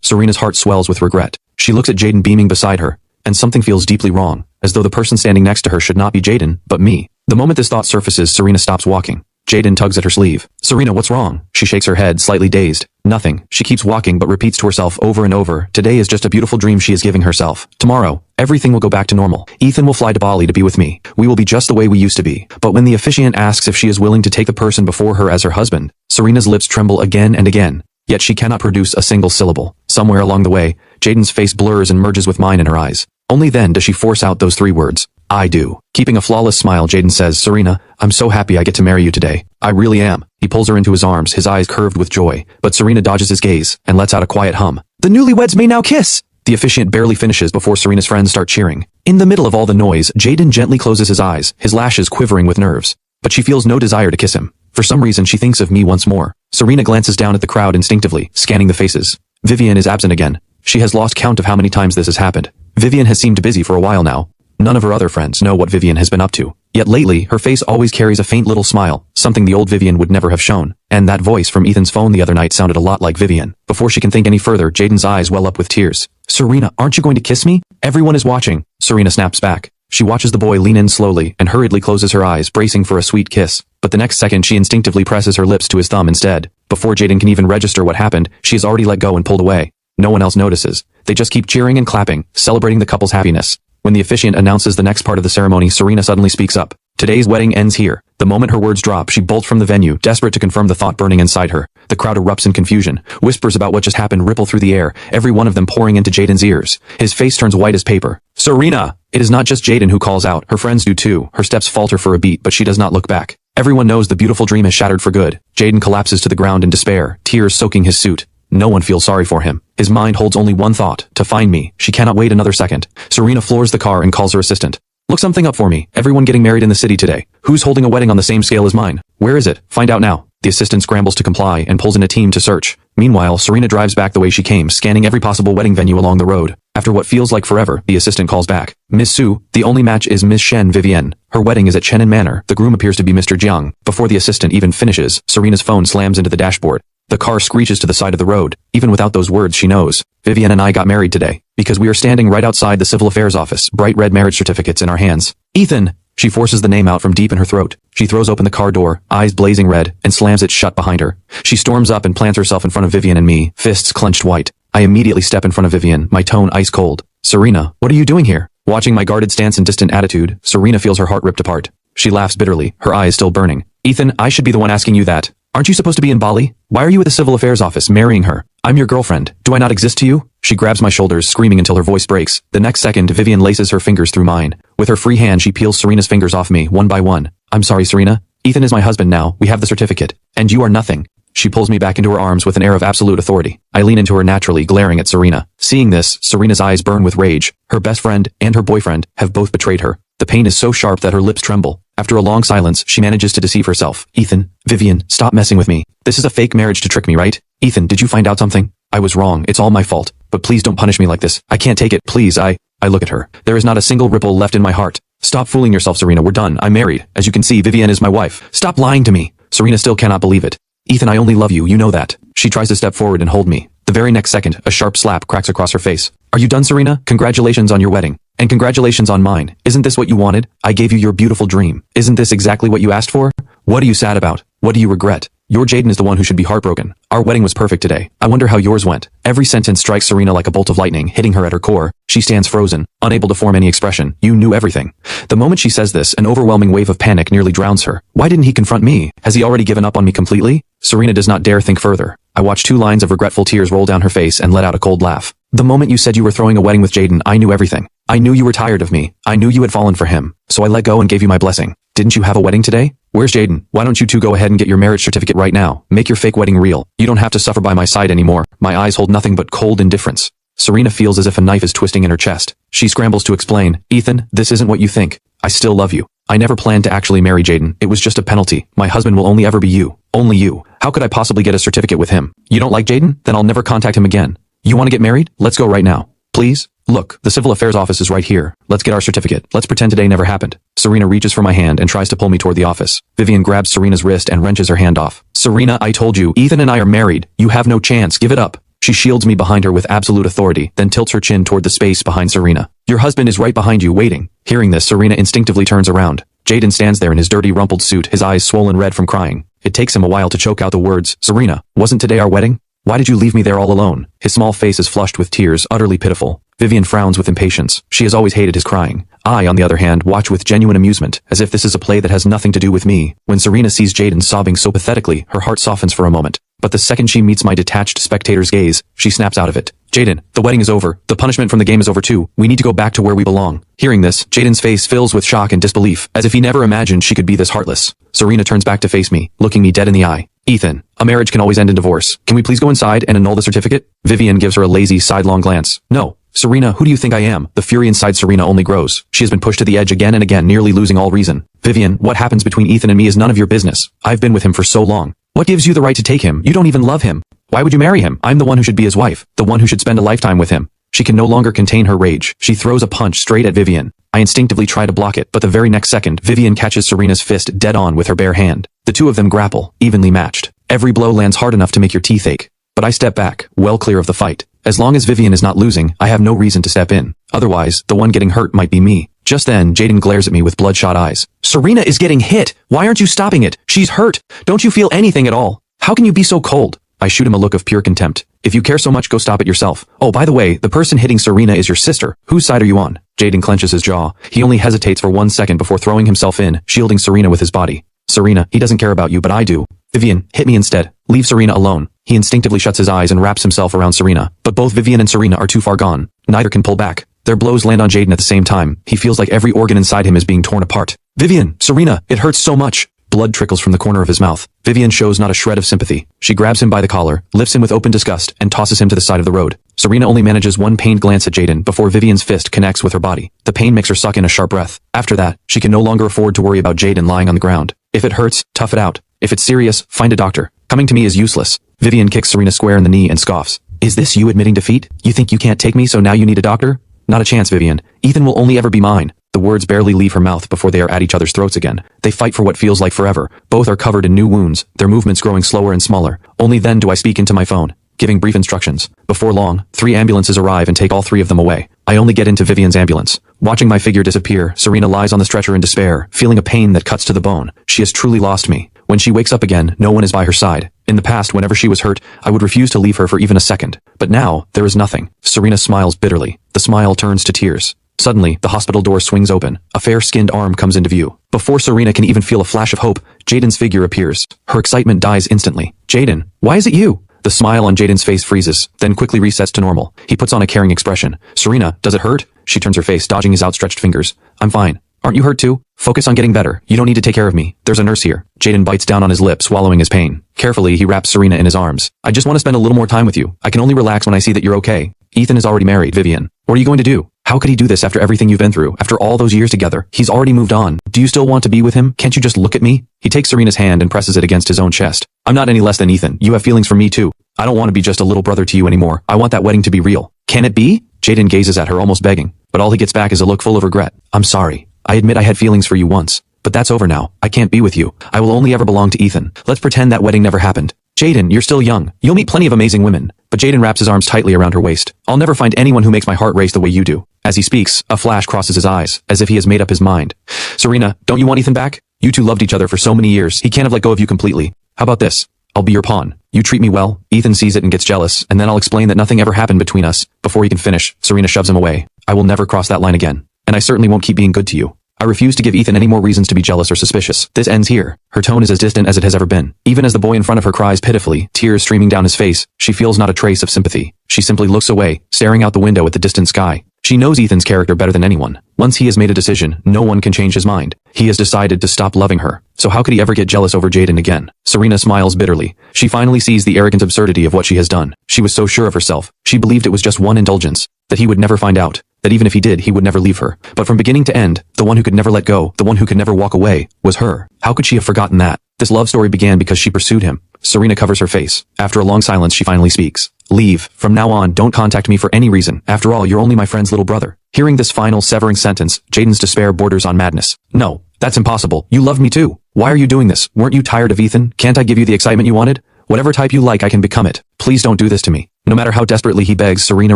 Serena's heart swells with regret. She looks at Jaden beaming beside her, and something feels deeply wrong, as though the person standing next to her should not be Jaden, but me. The moment this thought surfaces, Serena stops walking. Jaden tugs at her sleeve. Serena, what's wrong? She shakes her head, slightly dazed. Nothing. She keeps walking but repeats to herself over and over. Today is just a beautiful dream she is giving herself. Tomorrow, everything will go back to normal. Ethan will fly to Bali to be with me. We will be just the way we used to be. But when the officiant asks if she is willing to take the person before her as her husband, Serena's lips tremble again and again. Yet she cannot produce a single syllable. Somewhere along the way, Jaden's face blurs and merges with mine in her eyes. Only then does she force out those three words. I do. Keeping a flawless smile, Jaden says, Serena, I'm so happy I get to marry you today. I really am. He pulls her into his arms, his eyes curved with joy, but Serena dodges his gaze and lets out a quiet hum. The newlyweds may now kiss! The officiant barely finishes before Serena's friends start cheering. In the middle of all the noise, Jaden gently closes his eyes, his lashes quivering with nerves. But she feels no desire to kiss him. For some reason, she thinks of me once more. Serena glances down at the crowd instinctively, scanning the faces. Vivian is absent again. She has lost count of how many times this has happened. Vivian has seemed busy for a while now. None of her other friends know what Vivian has been up to. Yet lately, her face always carries a faint little smile, something the old Vivian would never have shown. And that voice from Ethan's phone the other night sounded a lot like Vivian. Before she can think any further, Jaden's eyes well up with tears. Serena, aren't you going to kiss me? Everyone is watching. Serena snaps back. She watches the boy lean in slowly and hurriedly closes her eyes, bracing for a sweet kiss. But the next second, she instinctively presses her lips to his thumb instead. Before Jaden can even register what happened, she has already let go and pulled away. No one else notices. They just keep cheering and clapping, celebrating the couple's happiness. When the officiant announces the next part of the ceremony, Serena suddenly speaks up. Today's wedding ends here. The moment her words drop, she bolts from the venue, desperate to confirm the thought burning inside her. The crowd erupts in confusion. Whispers about what just happened ripple through the air, every one of them pouring into Jaden's ears. His face turns white as paper. Serena! It is not just Jaden who calls out. Her friends do too. Her steps falter for a beat, but she does not look back. Everyone knows the beautiful dream has shattered for good. Jaden collapses to the ground in despair, tears soaking his suit. No one feels sorry for him. His mind holds only one thought, to find me. She cannot wait another second. Serena floors the car and calls her assistant. Look something up for me. Everyone getting married in the city today. Who's holding a wedding on the same scale as mine? Where is it? Find out now. The assistant scrambles to comply and pulls in a team to search. Meanwhile, Serena drives back the way she came, scanning every possible wedding venue along the road. After what feels like forever, the assistant calls back. Miss Su, the only match is Miss Shen Vivienne. Her wedding is at Chenin Manor. The groom appears to be Mr. Jiang. Before the assistant even finishes, Serena's phone slams into the dashboard. The car screeches to the side of the road. Even without those words, she knows. Vivian and I got married today. Because we are standing right outside the civil affairs office, bright red marriage certificates in our hands. Ethan! She forces the name out from deep in her throat. She throws open the car door, eyes blazing red, and slams it shut behind her. She storms up and plants herself in front of Vivian and me, fists clenched white. I immediately step in front of Vivian, my tone ice cold. Serena, what are you doing here? Watching my guarded stance and distant attitude, Serena feels her heart ripped apart. She laughs bitterly, her eyes still burning. Ethan, I should be the one asking you that. Aren't you supposed to be in Bali? Why are you at the civil affairs office marrying her? I'm your girlfriend. Do I not exist to you? She grabs my shoulders, screaming until her voice breaks. The next second, Vivian laces her fingers through mine. With her free hand, she peels Serena's fingers off me, one by one. I'm sorry, Serena. Ethan is my husband now. We have the certificate. And you are nothing. She pulls me back into her arms with an air of absolute authority. I lean into her naturally, glaring at Serena. Seeing this, Serena's eyes burn with rage. Her best friend and her boyfriend have both betrayed her. The pain is so sharp that her lips tremble. After a long silence, she manages to deceive herself. Ethan, Vivian, stop messing with me. This is a fake marriage to trick me, right? Ethan, did you find out something? I was wrong. It's all my fault. But please don't punish me like this. I can't take it. Please, I look at her. There is not a single ripple left in my heart. Stop fooling yourself, Serena. We're done. I'm married. As you can see, Vivian is my wife. Stop lying to me. Serena still cannot believe it. Ethan, I only love you. You know that. She tries to step forward and hold me. The very next second, a sharp slap cracks across her face. Are you done, Serena? Congratulations on your wedding. And congratulations on mine. Isn't this what you wanted? I gave you your beautiful dream. Isn't this exactly what you asked for? What are you sad about? What do you regret? Your Jaden is the one who should be heartbroken. Our wedding was perfect today. I wonder how yours went. Every sentence strikes Serena like a bolt of lightning, hitting her at her core. She stands frozen, unable to form any expression. You knew everything. The moment she says this, an overwhelming wave of panic nearly drowns her. Why didn't he confront me? Has he already given up on me completely? Serena does not dare think further. I watch 2 lines of regretful tears roll down her face and let out a cold laugh. The moment you said you were throwing a wedding with Jaden, I knew everything. I knew you were tired of me. I knew you had fallen for him. So I let go and gave you my blessing. Didn't you have a wedding today? Where's Jaden? Why don't you two go ahead and get your marriage certificate right now? Make your fake wedding real. You don't have to suffer by my side anymore. My eyes hold nothing but cold indifference. Serena feels as if a knife is twisting in her chest. She scrambles to explain. Ethan, this isn't what you think. I still love you. I never planned to actually marry Jaden. It was just a penalty. My husband will only ever be you. Only you. How could I possibly get a certificate with him? You don't like Jaden? Then I'll never contact him again. You want to get married? Let's go right now. Please? Look, the civil affairs office is right here. Let's get our certificate. Let's pretend today never happened. Serena reaches for my hand and tries to pull me toward the office. Vivian grabs Serena's wrist and wrenches her hand off. Serena, I told you, Ethan and I are married. You have no chance. Give it up. She shields me behind her with absolute authority, then tilts her chin toward the space behind Serena. Your husband is right behind you, waiting. Hearing this, Serena instinctively turns around. Jaden stands there in his dirty rumpled suit, his eyes swollen red from crying. It takes him a while to choke out the words, Serena, wasn't today our wedding? Why did you leave me there all alone? His small face is flushed with tears, utterly pitiful. Vivian frowns with impatience. She has always hated his crying. I, on the other hand, watch with genuine amusement, as if this is a play that has nothing to do with me. When Serena sees Jaden sobbing so pathetically, her heart softens for a moment. But the second she meets my detached spectator's gaze, she snaps out of it. Jaden, the wedding is over. The punishment from the game is over too. We need to go back to where we belong. Hearing this, Jaden's face fills with shock and disbelief, as if he never imagined she could be this heartless. Serena turns back to face me, looking me dead in the eye. Ethan, a marriage can always end in divorce. Can we please go inside and annul the certificate? Vivian gives her a lazy, sidelong glance. No. Serena, who do you think I am? The fury inside Serena only grows. She has been pushed to the edge again and again, nearly losing all reason. Vivian, what happens between Ethan and me is none of your business. I've been with him for so long. What gives you the right to take him? You don't even love him. Why would you marry him? I'm the one who should be his wife, the one who should spend a lifetime with him. She can no longer contain her rage. She throws a punch straight at Vivian. I instinctively try to block it, but the very next second, Vivian catches Serena's fist dead on with her bare hand. The two of them grapple, evenly matched. Every blow lands hard enough to make your teeth ache. But I step back, well clear of the fight. As long as Vivian is not losing, I have no reason to step in. Otherwise, the one getting hurt might be me. Just then, Jaden glares at me with bloodshot eyes. Serena is getting hit! Why aren't you stopping it? She's hurt! Don't you feel anything at all? How can you be so cold? I shoot him a look of pure contempt. If you care so much, go stop it yourself. Oh, by the way, the person hitting Serena is your sister. Whose side are you on? Jaden clenches his jaw. He only hesitates for 1 second before throwing himself in, shielding Serena with his body. Serena, he doesn't care about you, but I do. Vivian, hit me instead. Leave Serena alone. He instinctively shuts his eyes and wraps himself around Serena. But both Vivian and Serena are too far gone. Neither can pull back. Their blows land on Jaden at the same time. He feels like every organ inside him is being torn apart. Vivian, Serena, it hurts so much. Blood trickles from the corner of his mouth. Vivian shows not a shred of sympathy. She grabs him by the collar, lifts him with open disgust, and tosses him to the side of the road. Serena only manages one pained glance at Jaden before Vivian's fist connects with her body. The pain makes her suck in a sharp breath. After that, she can no longer afford to worry about Jaden lying on the ground. If it hurts, tough it out. If it's serious, find a doctor. Coming to me is useless. Vivian kicks Serena square in the knee and scoffs. Is this you admitting defeat? You think you can't take me, so now you need a doctor? Not a chance, Vivian. Ethan will only ever be mine. The words barely leave her mouth before they are at each other's throats again. They fight for what feels like forever. Both are covered in new wounds, their movements growing slower and smaller. Only then do I speak into my phone, giving brief instructions. Before long, 3 ambulances arrive and take all 3 of them away. I only get into Vivian's ambulance. Watching my figure disappear, Serena lies on the stretcher in despair, feeling a pain that cuts to the bone. She has truly lost me. When she wakes up again, no one is by her side. In the past, whenever she was hurt, I would refuse to leave her for even a second. But now, there is nothing. Serena smiles bitterly. The smile turns to tears. Suddenly, the hospital door swings open. A fair-skinned arm comes into view. Before Serena can even feel a flash of hope, Jaden's figure appears. Her excitement dies instantly. Jaden, why is it you? The smile on Jaden's face freezes, then quickly resets to normal. He puts on a caring expression. Serena, does it hurt? She turns her face, dodging his outstretched fingers. I'm fine. Aren't you hurt too? Focus on getting better. You don't need to take care of me. There's a nurse here. Jaden bites down on his lip, swallowing his pain. Carefully, he wraps Serena in his arms. I just want to spend a little more time with you. I can only relax when I see that you're okay. Ethan is already married, Vivian. What are you going to do? How could he do this after everything you've been through? After all those years together? He's already moved on. Do you still want to be with him? Can't you just look at me? He takes Serena's hand and presses it against his own chest. I'm not any less than Ethan. You have feelings for me too. I don't want to be just a little brother to you anymore. I want that wedding to be real. Can it be? Jaden gazes at her, almost begging. But all he gets back is a look full of regret. I'm sorry. I admit I had feelings for you once. But that's over now. I can't be with you. I will only ever belong to Ethan. Let's pretend that wedding never happened. Jaden, you're still young. You'll meet plenty of amazing women. But Jaden wraps his arms tightly around her waist. I'll never find anyone who makes my heart race the way you do. As he speaks, a flash crosses his eyes, as if he has made up his mind. Serena, don't you want Ethan back? You two loved each other for so many years. He can't have let go of you completely. How about this? I'll be your pawn. You treat me well. Ethan sees it and gets jealous, and then I'll explain that nothing ever happened between us. Before he can finish, Serena shoves him away. I will never cross that line again. And I certainly won't keep being good to you. I refuse to give Ethan any more reasons to be jealous or suspicious. This ends here. Her tone is as distant as it has ever been. Even as the boy in front of her cries pitifully, tears streaming down his face, she feels not a trace of sympathy. She simply looks away, staring out the window at the distant sky. She knows Ethan's character better than anyone. Once he has made a decision, no one can change his mind. He has decided to stop loving her. So how could he ever get jealous over Jaden again? Serena smiles bitterly. She finally sees the arrogant absurdity of what she has done. She was so sure of herself. She believed it was just one indulgence, that he would never find out. that even if he did, he would never leave her. But from beginning to end, the one who could never let go, the one who could never walk away, was her. How could she have forgotten that? This love story began because she pursued him. Serena covers her face. After a long silence, she finally speaks. Leave. From now on, don't contact me for any reason. After all, you're only my friend's little brother. Hearing this final severing sentence, Jaden's despair borders on madness. No, that's impossible. You loved me too. Why are you doing this? Weren't you tired of Ethan? Can't I give you the excitement you wanted? Whatever type you like, I can become it. Please don't do this to me. No matter how desperately he begs, Serena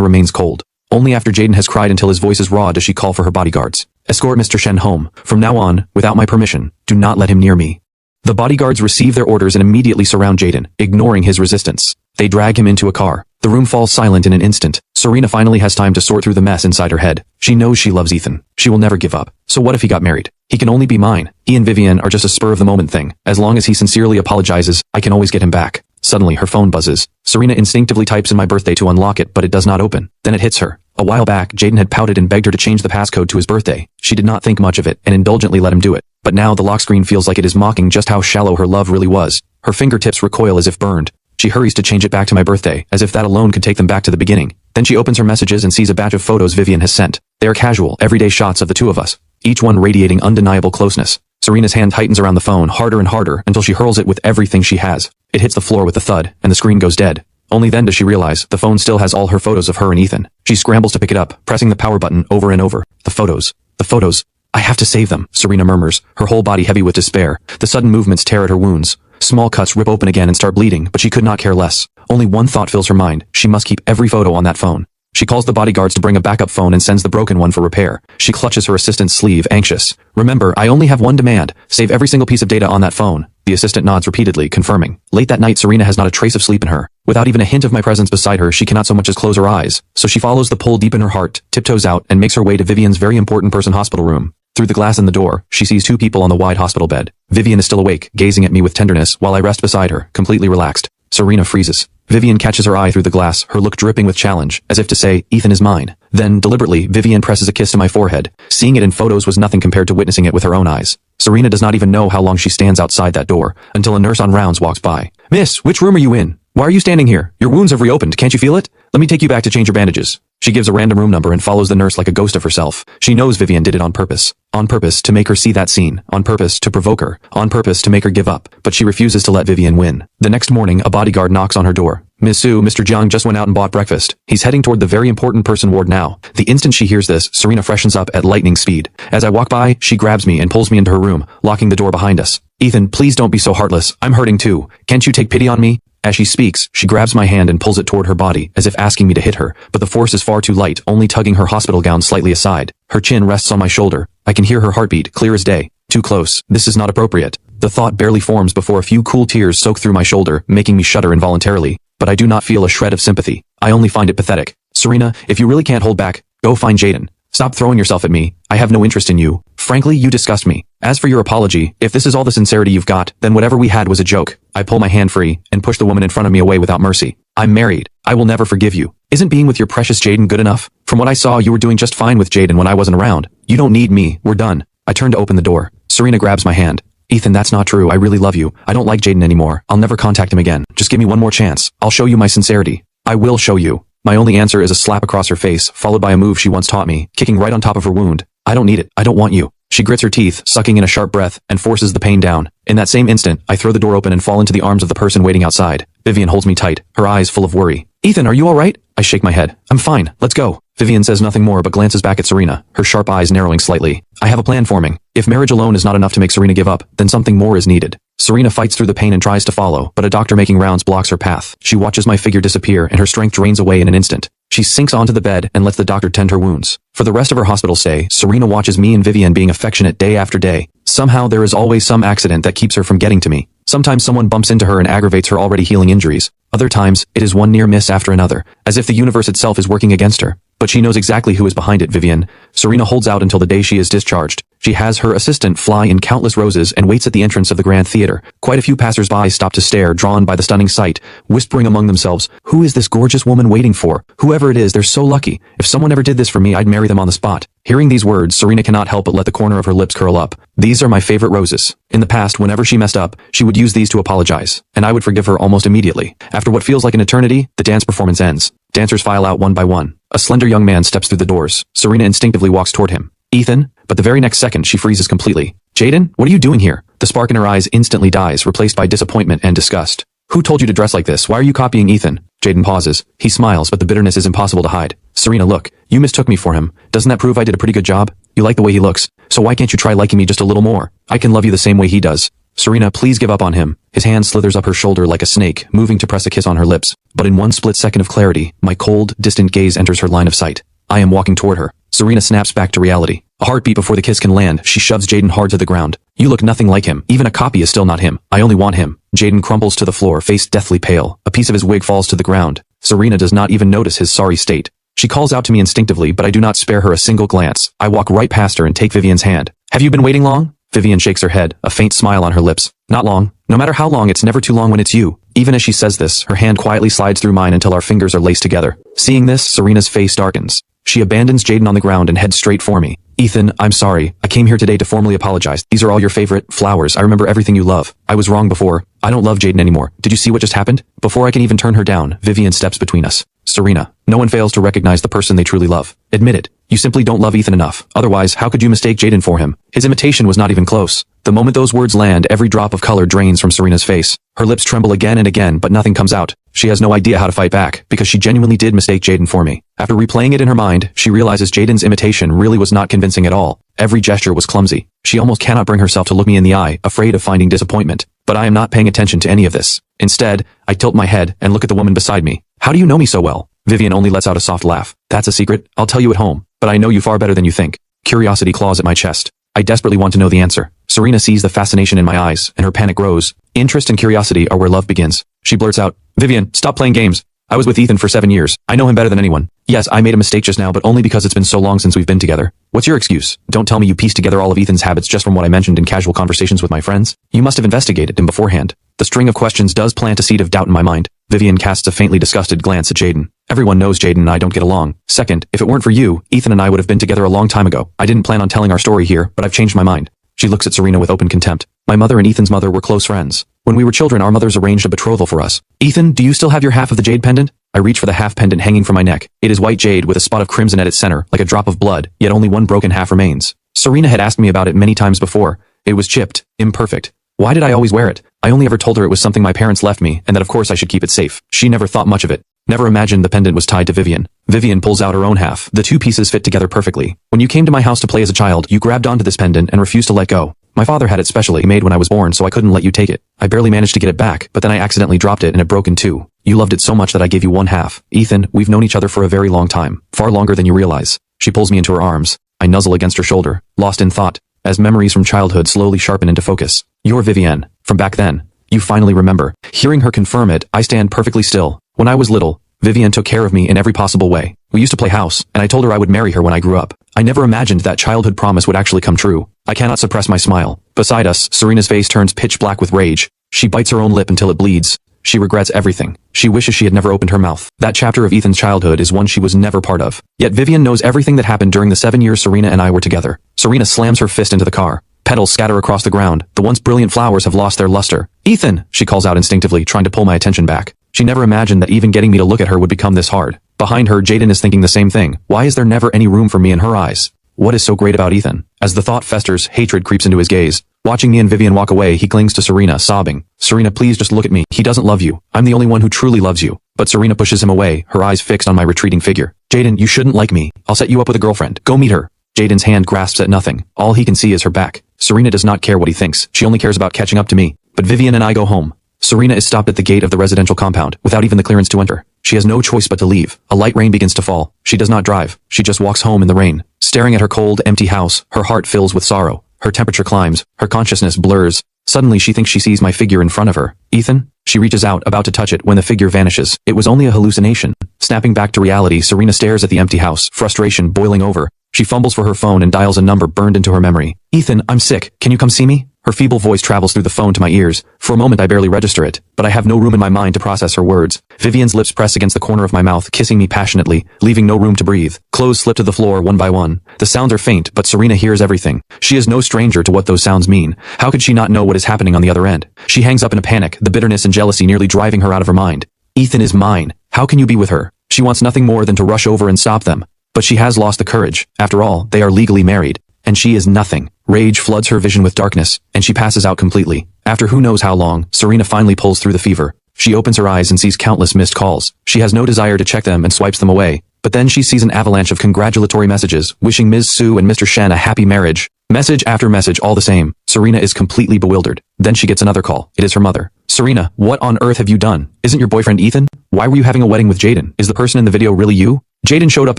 remains cold. Only after Jaden has cried until his voice is raw does she call for her bodyguards. Escort Mr. Shen home. From now on, without my permission, do not let him near me. The bodyguards receive their orders and immediately surround Jaden, ignoring his resistance. They drag him into a car. The room falls silent in an instant. Serena finally has time to sort through the mess inside her head. She knows she loves Ethan. She will never give up. So what if he got married? He can only be mine. He and Vivian are just a spur-of-the-moment thing. As long as he sincerely apologizes, I can always get him back. Suddenly, her phone buzzes. Serena instinctively types in my birthday to unlock it, but it does not open. Then it hits her. A while back, Jaden had pouted and begged her to change the passcode to his birthday. She did not think much of it and indulgently let him do it. But now the lock screen feels like it is mocking just how shallow her love really was. Her fingertips recoil as if burned. She hurries to change it back to my birthday, as if that alone could take them back to the beginning. Then she opens her messages and sees a batch of photos Vivian has sent. They are casual, everyday shots of the two of us, each one radiating undeniable closeness. Serena's hand tightens around the phone harder and harder until she hurls it with everything she has. It hits the floor with a thud, and the screen goes dead. Only then does she realize the phone still has all her photos of her and Ethan. She scrambles to pick it up, pressing the power button over and over. The photos. I have to save them, Serena murmurs, her whole body heavy with despair. The sudden movements tear at her wounds. Small cuts rip open again and start bleeding, but she could not care less. Only one thought fills her mind. She must keep every photo on that phone. She calls the bodyguards to bring a backup phone and sends the broken one for repair. She clutches her assistant's sleeve, anxious. Remember, I only have one demand. Save every single piece of data on that phone. The assistant nods repeatedly, confirming. Late that night, Serena has not a trace of sleep in her. Without even a hint of my presence beside her, she cannot so much as close her eyes. So she follows the pull deep in her heart, tiptoes out, and makes her way to Vivian's very important person hospital room. Through the glass in the door, she sees two people on the wide hospital bed. Vivian is still awake, gazing at me with tenderness, while I rest beside her, completely relaxed. Serena freezes. Vivian catches her eye through the glass, her look dripping with challenge, as if to say, Ethan is mine. Then, deliberately, Vivian presses a kiss to my forehead. Seeing it in photos was nothing compared to witnessing it with her own eyes. Serena does not even know how long she stands outside that door, until a nurse on rounds walks by. Miss, which room are you in? Why are you standing here? Your wounds have reopened, can't you feel it? Let me take you back to change your bandages. She gives a random room number and follows the nurse like a ghost of herself. She knows Vivian did it on purpose. On purpose to make her see that scene. On purpose to provoke her. On purpose to make her give up. But she refuses to let Vivian win. The next morning, a bodyguard knocks on her door. Miss Su, Mr. Jiang just went out and bought breakfast. He's heading toward the very important person ward now. The instant she hears this, Serena freshens up at lightning speed. As I walk by, she grabs me and pulls me into her room, locking the door behind us. Ethan, please don't be so heartless. I'm hurting too. Can't you take pity on me? As she speaks, she grabs my hand and pulls it toward her body, as if asking me to hit her, but the force is far too light, only tugging her hospital gown slightly aside. Her chin rests on my shoulder. I can hear her heartbeat, clear as day. Too close. This is not appropriate. The thought barely forms before a few cool tears soak through my shoulder, making me shudder involuntarily. But I do not feel a shred of sympathy. I only find it pathetic. Serena, if you really can't hold back, go find Jaden. Stop throwing yourself at me. I have no interest in you. Frankly, you disgust me. As for your apology, if this is all the sincerity you've got, then whatever we had was a joke. I pull my hand free and push the woman in front of me away without mercy. I'm married. I will never forgive you. Isn't being with your precious Jaden good enough? From what I saw, you were doing just fine with Jaden when I wasn't around. You don't need me. We're done. I turn to open the door. Serena grabs my hand. Ethan, that's not true. I really love you. I don't like Jaden anymore. I'll never contact him again. Just give me one more chance. I'll show you my sincerity. I will show you. My only answer is a slap across her face, followed by a move she once taught me, kicking right on top of her wound. I don't need it. I don't want you. She grits her teeth, sucking in a sharp breath, and forces the pain down. In that same instant, I throw the door open and fall into the arms of the person waiting outside. Vivian holds me tight, her eyes full of worry. Ethan, are you all right? I shake my head. I'm fine. Let's go. Vivian says nothing more but glances back at Serena, her sharp eyes narrowing slightly. I have a plan forming. If marriage alone is not enough to make Serena give up, then something more is needed. Serena fights through the pain and tries to follow, but a doctor making rounds blocks her path. She watches my figure disappear and her strength drains away in an instant. She sinks onto the bed and lets the doctor tend her wounds. For the rest of her hospital stay, Serena watches me and Vivian being affectionate day after day. Somehow there is always some accident that keeps her from getting to me. Sometimes someone bumps into her and aggravates her already healing injuries. Other times, it is one near miss after another, as if the universe itself is working against her. But she knows exactly who is behind it, Vivian. Serena holds out until the day she is discharged. She has her assistant fly in countless roses and waits at the entrance of the Grand Theater. Quite a few passers-by stop to stare, drawn by the stunning sight, whispering among themselves, "Who is this gorgeous woman waiting for? Whoever it is, they're so lucky. If someone ever did this for me, I'd marry them on the spot." Hearing these words, Serena cannot help but let the corner of her lips curl up. These are my favorite roses. In the past, whenever she messed up, she would use these to apologize, and I would forgive her almost immediately. After what feels like an eternity, the dance performance ends. Dancers file out one by one. A slender young man steps through the doors. Serena instinctively walks toward him. "Ethan?" But the very next second, she freezes completely. "Jaden, what are you doing here?" The spark in her eyes instantly dies, replaced by disappointment and disgust. "Who told you to dress like this? Why are you copying Ethan?" Jaden pauses. He smiles, but the bitterness is impossible to hide. "Serena, look. You mistook me for him. Doesn't that prove I did a pretty good job? You like the way he looks. So why can't you try liking me just a little more? I can love you the same way he does." "Serena, please give up on him." His hand slithers up her shoulder like a snake, moving to press a kiss on her lips. But in one split second of clarity, my cold, distant gaze enters her line of sight. I am walking toward her. Serena snaps back to reality. A heartbeat before the kiss can land, she shoves Jaden hard to the ground. "You look nothing like him. Even a copy is still not him. I only want him." Jaden crumples to the floor, face deathly pale. A piece of his wig falls to the ground. Serena does not even notice his sorry state. She calls out to me instinctively, but I do not spare her a single glance. I walk right past her and take Vivian's hand. "Have you been waiting long?" Vivian shakes her head, a faint smile on her lips. "Not long. No matter how long, it's never too long when it's you." Even as she says this, her hand quietly slides through mine until our fingers are laced together. Seeing this, Serena's face darkens. She abandons Jaden on the ground and heads straight for me. "Ethan, I'm sorry. I came here today to formally apologize. These are all your favorite flowers. I remember everything you love. I was wrong before. I don't love Jaden anymore. Did you see what just happened?" Before I can even turn her down, Vivian steps between us. "Serena, no one fails to recognize the person they truly love. Admit it. You simply don't love Ethan enough. Otherwise, how could you mistake Jaden for him? His imitation was not even close." The moment those words land, every drop of color drains from Serena's face. Her lips tremble again and again, but nothing comes out. She has no idea how to fight back, because she genuinely did mistake Jaden for me. After replaying it in her mind, she realizes Jaden's imitation really was not convincing at all. Every gesture was clumsy. She almost cannot bring herself to look me in the eye, afraid of finding disappointment. But I am not paying attention to any of this. Instead, I tilt my head and look at the woman beside me. "How do you know me so well?" Vivian only lets out a soft laugh. "That's a secret. I'll tell you at home. But I know you far better than you think." Curiosity claws at my chest. I desperately want to know the answer. Serena sees the fascination in my eyes, and her panic grows. Interest and curiosity are where love begins. She blurts out, "Vivian, stop playing games. I was with Ethan for 7 years. I know him better than anyone. Yes, I made a mistake just now, but only because it's been so long since we've been together. What's your excuse? Don't tell me you pieced together all of Ethan's habits just from what I mentioned in casual conversations with my friends. You must have investigated him beforehand." The string of questions does plant a seed of doubt in my mind. Vivian casts a faintly disgusted glance at Jaden. "Everyone knows Jaden and I don't get along. Second, if it weren't for you, Ethan and I would have been together a long time ago. I didn't plan on telling our story here, but I've changed my mind." She looks at Serena with open contempt. "My mother and Ethan's mother were close friends. When we were children, our mothers arranged a betrothal for us. Ethan, do you still have your half of the jade pendant?" I reach for the half pendant hanging from my neck. It is white jade with a spot of crimson at its center, like a drop of blood, yet only one broken half remains. Serena had asked me about it many times before. It was chipped, imperfect. Why did I always wear it? I only ever told her it was something my parents left me, and that of course I should keep it safe. She never thought much of it. Never imagined the pendant was tied to Vivian. Vivian pulls out her own half. The two pieces fit together perfectly. "When you came to my house to play as a child, you grabbed onto this pendant and refused to let go. My father had it specially made when I was born, so I couldn't let you take it. I barely managed to get it back, but then I accidentally dropped it and it broke in two. You loved it so much that I gave you one half. Ethan, we've known each other for a very long time. Far longer than you realize." She pulls me into her arms. I nuzzle against her shoulder, lost in thought, as memories from childhood slowly sharpen into focus. "You're Vivian. From back then. You finally remember." Hearing her confirm it, I stand perfectly still. "When I was little, Vivian took care of me in every possible way. We used to play house, and I told her I would marry her when I grew up. I never imagined that childhood promise would actually come true." I cannot suppress my smile. Beside us, Serena's face turns pitch black with rage. She bites her own lip until it bleeds. She regrets everything. She wishes she had never opened her mouth. That chapter of Ethan's childhood is one she was never part of. Yet Vivian knows everything that happened during the 7 years Serena and I were together. Serena slams her fist into the car. Petals scatter across the ground. The once brilliant flowers have lost their luster. "Ethan!" she calls out instinctively, trying to pull my attention back. She never imagined that even getting me to look at her would become this hard. Behind her, Jaden is thinking the same thing. Why is there never any room for me in her eyes? What is so great about Ethan? As the thought festers, hatred creeps into his gaze. Watching me and Vivian walk away, he clings to Serena, sobbing. "Serena, please just look at me. He doesn't love you. I'm the only one who truly loves you." But Serena pushes him away, her eyes fixed on my retreating figure. "Jaden, you shouldn't like me. I'll set you up with a girlfriend. Go meet her." Jaden's hand grasps at nothing. All he can see is her back. Serena does not care what he thinks. She only cares about catching up to me. But Vivian and I go home. Serena is stopped at the gate of the residential compound, without even the clearance to enter. She has no choice but to leave. A light rain begins to fall. She does not drive. She just walks home in the rain. Staring at her cold, empty house, her heart fills with sorrow. Her temperature climbs. Her consciousness blurs. Suddenly she thinks she sees my figure in front of her. "Ethan?" She reaches out, about to touch it, when the figure vanishes. It was only a hallucination. Snapping back to reality, Serena stares at the empty house, frustration boiling over. She fumbles for her phone and dials a number burned into her memory. Ethan, I'm sick. Can you come see me? Her feeble voice travels through the phone to my ears. For a moment I barely register it, but I have no room in my mind to process her words. Vivian's lips press against the corner of my mouth, kissing me passionately, leaving no room to breathe. Clothes slip to the floor one by one. The sounds are faint, but Serena hears everything. She is no stranger to what those sounds mean. How could she not know what is happening on the other end? She hangs up in a panic, the bitterness and jealousy nearly driving her out of her mind. Ethan is mine. How can you be with her? She wants nothing more than to rush over and stop them. But she has lost the courage. After all, they are legally married. And she is nothing. Rage floods her vision with darkness, and she passes out completely. After who knows how long, Serena finally pulls through the fever. She opens her eyes and sees countless missed calls. She has no desire to check them and swipes them away. But then she sees an avalanche of congratulatory messages, wishing Ms. Su and Mr. Shen a happy marriage. Message after message all the same. Serena is completely bewildered. Then she gets another call. It is her mother. Serena, what on earth have you done? Isn't your boyfriend Ethan? Why were you having a wedding with Jaden? Is the person in the video really you? Jaden showed up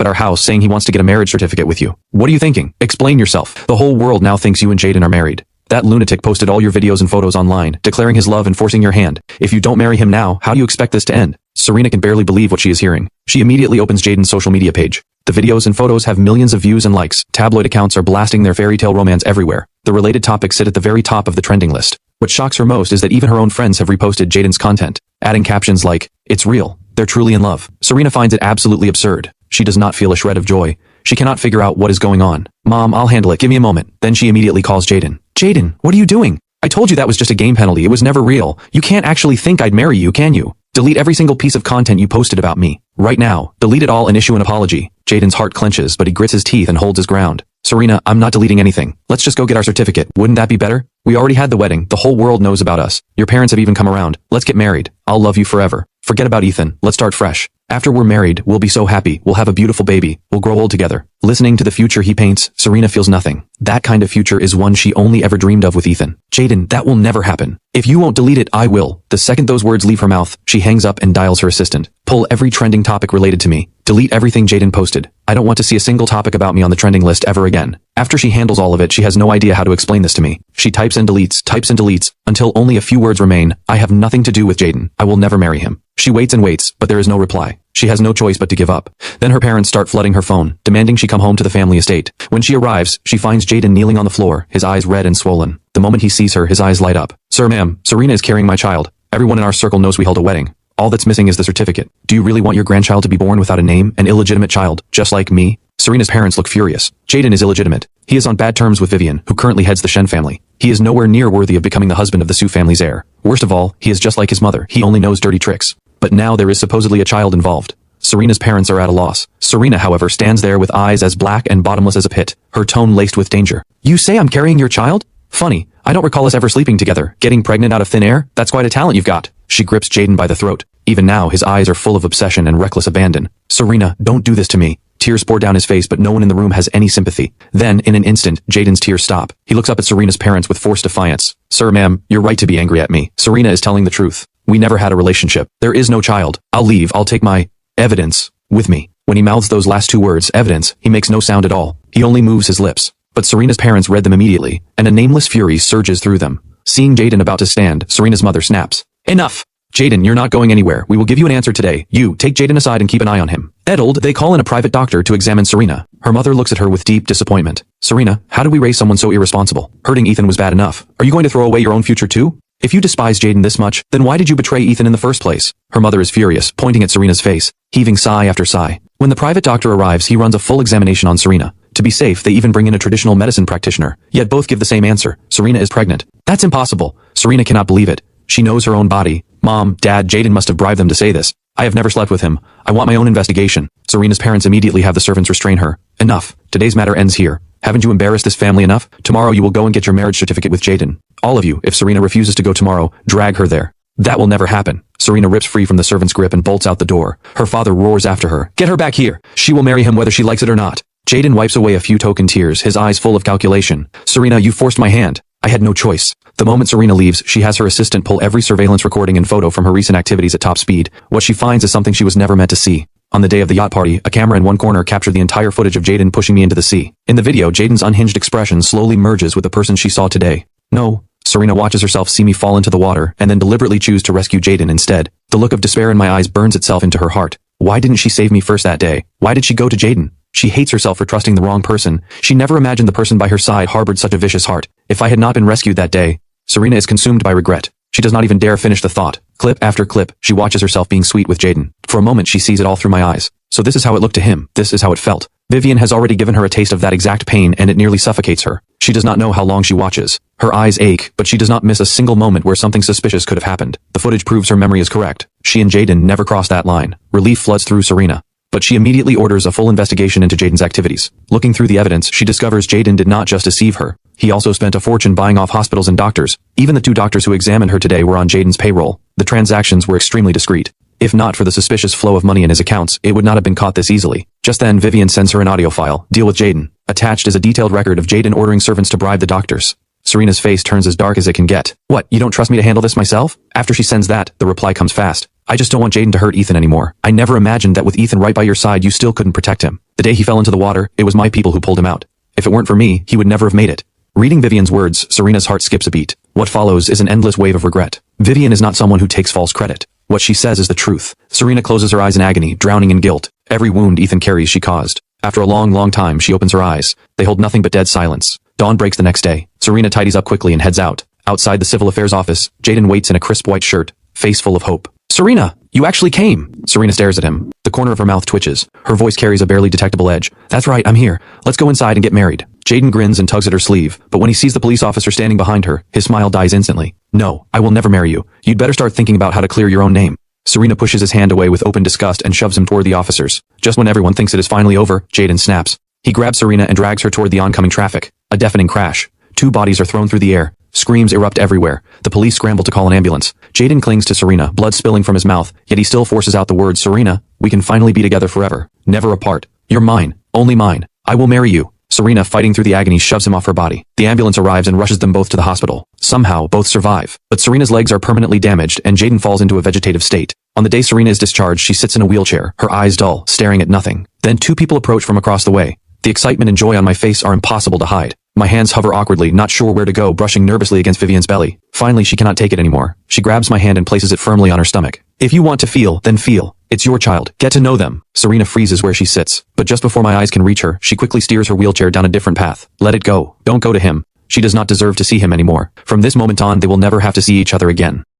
at our house saying he wants to get a marriage certificate with you. What are you thinking? Explain yourself. The whole world now thinks you and Jaden are married. That lunatic posted all your videos and photos online, declaring his love and forcing your hand. If you don't marry him now, how do you expect this to end? Serena can barely believe what she is hearing. She immediately opens Jaden's social media page. The videos and photos have millions of views and likes. Tabloid accounts are blasting their fairy tale romance everywhere. The related topics sit at the very top of the trending list. What shocks her most is that even her own friends have reposted Jaden's content, adding captions like, "It's real. They're truly in love." Serena finds it absolutely absurd. She does not feel a shred of joy. She cannot figure out what is going on. Mom, I'll handle it. Give me a moment. Then she immediately calls Jaden. Jaden, what are you doing? I told you that was just a game penalty. It was never real. You can't actually think I'd marry you, can you? Delete every single piece of content you posted about me. Right now. Delete it all and issue an apology. Jaden's heart clenches, but he grits his teeth and holds his ground. Serena, I'm not deleting anything. Let's just go get our certificate. Wouldn't that be better? We already had the wedding. The whole world knows about us. Your parents have even come around. Let's get married. I'll love you forever. Forget about Ethan. Let's start fresh. After we're married, we'll be so happy. We'll have a beautiful baby. We'll grow old together. Listening to the future he paints, Serena feels nothing. That kind of future is one she only ever dreamed of with Ethan. Jaden, that will never happen. If you won't delete it, I will. The second those words leave her mouth, she hangs up and dials her assistant. Pull every trending topic related to me. Delete everything Jaden posted. I don't want to see a single topic about me on the trending list ever again. After she handles all of it, she has no idea how to explain this to me. She types and deletes, until only a few words remain. I have nothing to do with Jaden. I will never marry him. She waits and waits, but there is no reply. She has no choice but to give up. Then her parents start flooding her phone, demanding she come home to the family estate. When she arrives, she finds Jaden kneeling on the floor, his eyes red and swollen. The moment he sees her, his eyes light up. Sir, ma'am, Serena is carrying my child. Everyone in our circle knows we held a wedding. All that's missing is the certificate. Do you really want your grandchild to be born without a name, an illegitimate child, just like me? Serena's parents look furious. Jaden is illegitimate. He is on bad terms with Vivian, who currently heads the Shen family. He is nowhere near worthy of becoming the husband of the Su family's heir. Worst of all, he is just like his mother. He only knows dirty tricks. But now there is supposedly a child involved. Serena's parents are at a loss. Serena, however, stands there with eyes as black and bottomless as a pit, her tone laced with danger. You say I'm carrying your child? Funny. I don't recall us ever sleeping together. Getting pregnant out of thin air? That's quite a talent you've got. She grips Jaden by the throat. Even now, his eyes are full of obsession and reckless abandon. Serena, don't do this to me. Tears pour down his face, but no one in the room has any sympathy. Then, in an instant, Jaden's tears stop. He looks up at Serena's parents with forced defiance. Sir, ma'am, you're right to be angry at me. Serena is telling the truth. We never had a relationship. There is no child. I'll leave. I'll take my evidence with me. When he mouths those last two words, evidence, he makes no sound at all. He only moves his lips. But Serena's parents read them immediately, and a nameless fury surges through them. Seeing Jaden about to stand, Serena's mother snaps. Enough! Jaden, you're not going anywhere. We will give you an answer today. You, take Jaden aside and keep an eye on him. Addled, they call in a private doctor to examine Serena. Her mother looks at her with deep disappointment. Serena, how do we raise someone so irresponsible? Hurting Ethan was bad enough. Are you going to throw away your own future too? If you despise Jaden this much, then why did you betray Ethan in the first place? Her mother is furious, pointing at Serena's face, heaving sigh after sigh. When the private doctor arrives, he runs a full examination on Serena. To be safe, they even bring in a traditional medicine practitioner. Yet both give the same answer. Serena is pregnant. That's impossible. Serena cannot believe it. She knows her own body. Mom, Dad, Jaden must have bribed them to say this. I have never slept with him. I want my own investigation. Serena's parents immediately have the servants restrain her. Enough. Today's matter ends here. Haven't you embarrassed this family enough? Tomorrow you will go and get your marriage certificate with Jaden. All of you, if Serena refuses to go tomorrow, drag her there. That will never happen. Serena rips free from the servant's grip and bolts out the door. Her father roars after her. Get her back here. She will marry him whether she likes it or not. Jaden wipes away a few token tears, his eyes full of calculation. Serena, you forced my hand. I had no choice. The moment Serena leaves, she has her assistant pull every surveillance recording and photo from her recent activities at top speed. What she finds is something she was never meant to see. On the day of the yacht party, a camera in one corner captured the entire footage of Jaden pushing me into the sea. In the video, Jaden's unhinged expression slowly merges with the person she saw today. No. Serena watches herself see me fall into the water and then deliberately choose to rescue Jaden instead. The look of despair in my eyes burns itself into her heart. Why didn't she save me first that day? Why did she go to Jaden? She hates herself for trusting the wrong person. She never imagined the person by her side harbored such a vicious heart. If I had not been rescued that day. Serena is consumed by regret. She does not even dare finish the thought. Clip after clip, she watches herself being sweet with Jaden. For a moment she sees it all through my eyes. So this is how it looked to him. This is how it felt. Vivian has already given her a taste of that exact pain and it nearly suffocates her. She does not know how long she watches. Her eyes ache, but she does not miss a single moment where something suspicious could have happened. The footage proves her memory is correct. She and Jaden never crossed that line. Relief floods through Serena. But she immediately orders a full investigation into Jaden's activities. Looking through the evidence, she discovers Jaden did not just deceive her. He also spent a fortune buying off hospitals and doctors. Even the 2 doctors who examined her today were on Jaden's payroll. The transactions were extremely discreet. If not for the suspicious flow of money in his accounts, it would not have been caught this easily. Just then, Vivian sends her an audio file. Deal with Jaden. Attached is a detailed record of Jaden ordering servants to bribe the doctors. Serena's face turns as dark as it can get. What, you don't trust me to handle this myself? After she sends that, the reply comes fast. I just don't want Jaden to hurt Ethan anymore. I never imagined that with Ethan right by your side you still couldn't protect him. The day he fell into the water, it was my people who pulled him out. If it weren't for me, he would never have made it. Reading Vivian's words, Serena's heart skips a beat. What follows is an endless wave of regret. Vivian is not someone who takes false credit. What she says is the truth. Serena closes her eyes in agony, drowning in guilt. Every wound Ethan carries she caused. After a long time, she opens her eyes. They hold nothing but dead silence. Dawn breaks the next day. Serena tidies up quickly and heads out. Outside the civil affairs office, Jaden waits in a crisp white shirt, face full of hope. Serena, you actually came. Serena stares at him. The corner of her mouth twitches. Her voice carries a barely detectable edge. That's right, I'm here. Let's go inside and get married. Jaden grins and tugs at her sleeve, but when he sees the police officer standing behind her, his smile dies instantly. No, I will never marry you. You'd better start thinking about how to clear your own name. Serena pushes his hand away with open disgust and shoves him toward the officers. Just when everyone thinks it is finally over, Jaden snaps. He grabs Serena and drags her toward the oncoming traffic. A deafening crash. 2 bodies are thrown through the air. Screams erupt everywhere. The police scramble to call an ambulance. Jaden clings to Serena, blood spilling from his mouth, yet he still forces out the words, Serena, we can finally be together forever. Never apart. You're mine. Only mine. I will marry you. Serena, fighting through the agony, shoves him off her body. The ambulance arrives and rushes them both to the hospital. Somehow, both survive. But Serena's legs are permanently damaged and Jaden falls into a vegetative state. On the day Serena is discharged, she sits in a wheelchair, her eyes dull, staring at nothing. Then 2 people approach from across the way. The excitement and joy on my face are impossible to hide. My hands hover awkwardly, not sure where to go, brushing nervously against Vivian's belly. Finally, she cannot take it anymore. She grabs my hand and places it firmly on her stomach. If you want to feel, then feel. It's your child. Get to know them. Serena freezes where she sits. But just before my eyes can reach her, she quickly steers her wheelchair down a different path. Let it go. Don't go to him. She does not deserve to see him anymore. From this moment on, they will never have to see each other again.